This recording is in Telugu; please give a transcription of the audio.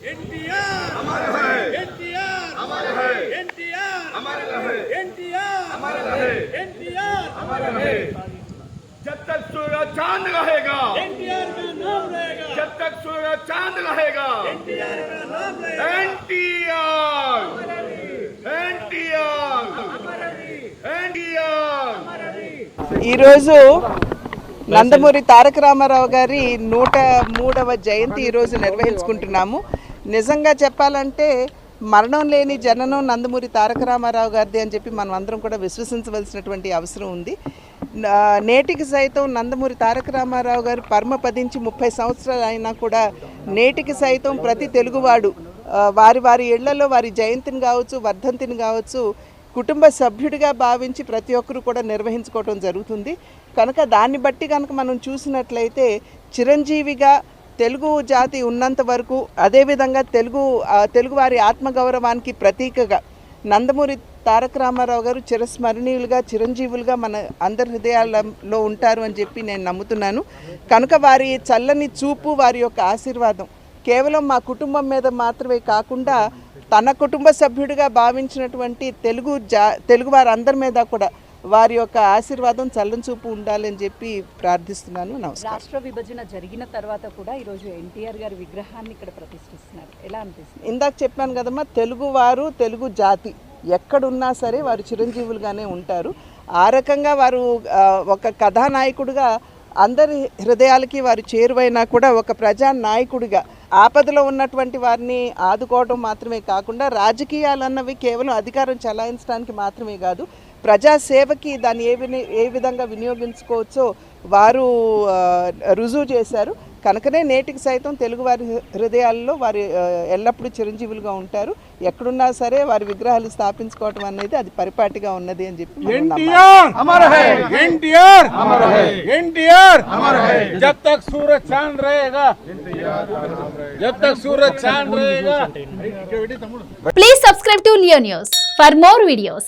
एनटीआर अमर है, एनटीआर अमर है, एनटीआर अमर रहे, एनटीआर अमर रहे, एनटीआर अमर रहे। जब तक सूरज चांद रहेगा एनटीआर का नाम रहेगा, जब तक सूरज चांद रहेगा एनटीआर का नाम रहेगा। एनटीआर एनटीआर एनटीआर ఈ రోజు నందమూరి తారక రామారావు గారి 103వ జయంతి ఈరోజు నిర్వహించుకుంటున్నాము. నిజంగా చెప్పాలంటే మరణం లేని జననం నందమూరి తారక రామారావు గారిది అని చెప్పి మనం అందరం కూడా విశ్వసించవలసినటువంటి అవసరం ఉంది. నేటికి సైతం నందమూరి తారక రామారావు గారు పరమపదించి 30 సంవత్సరాలు అయినా కూడా నేటికి సైతం ప్రతి తెలుగువాడు వారి వారి ఇళ్లలో వారి జయంతిని కావచ్చు, వర్ధంతిని కావచ్చు కుటుంబ సభ్యుడిగా భావించి ప్రతి ఒక్కరు కూడా నిర్వహించుకోవడం జరుగుతుంది. కనుక దాన్ని బట్టి కనుక మనం చూసినట్లయితే చిరంజీవిగా తెలుగు జాతి ఉన్నంత వరకు, అదేవిధంగా తెలుగువారి ఆత్మగౌరవానికి ప్రతీకగా నందమూరి తారక రామారావు గారు చిరస్మరణీయులుగా, చిరంజీవులుగా మన అందరి హృదయాలలో ఉంటారు అని చెప్పి నేను నమ్ముతున్నాను. కనుక వారి చల్లని చూపు, వారి యొక్క ఆశీర్వాదం కేవలం మా కుటుంబం మీద మాత్రమే కాకుండా తన కుటుంబ సభ్యుడిగా భావించినటువంటి తెలుగు వారందరి మీద కూడా వారి యొక్క ఆశీర్వాదం చల్లని చూపు ఉండాలని చెప్పి ప్రార్థిస్తున్నాను. నమస్కారం. రాష్ట్ర విభజన జరిగిన తర్వాత కూడా ఈరోజు ఎన్టీఆర్ గారి విగ్రహాన్ని ఇక్కడ ప్రతిష్ఠిస్తున్నారు. ఎలా అనిపిస్తుంది? ఇందాక చెప్పాను కదమ్మా, తెలుగువారు, తెలుగు జాతి ఎక్కడున్నా సరే వారు చిరంజీవులుగానే ఉంటారు. ఆ రకంగా వారు ఒక కథానాయకుడిగా అందరి హృదయాలకి వారు చేరువైనా కూడా ఒక ప్రజానాయకుడిగా ఆపదలో ఉన్నటువంటి వారిని ఆదుకోవడం మాత్రమే కాకుండా రాజకీయాలన్నవి కేవలం అధికారం చలాయించడానికి మాత్రమే కాదు, ప్రజాసేవకి దాన్ని ఏ విధంగా వినియోగించుకోవచ్చో వారు రుజువు చేశారు. కనుకనే నేటికి సైతం తెలుగువారి హృదయాల్లో వారు ఎల్లప్పుడూ చిరంజీవులుగా ఉంటారు. ఎక్కడున్నా సరే వారి విగ్రహాలు స్థాపించుకోవడం అనేది అది పరిపాటిగా ఉన్నది అని చెప్పి एनटीआर अमर है, एनटीआर अमर है, एनटीआर अमर है। जब तक सूरज चांद रहेगा, जब तक सूरज चांद रहेगा। Please subscribe to Leo News for more videos.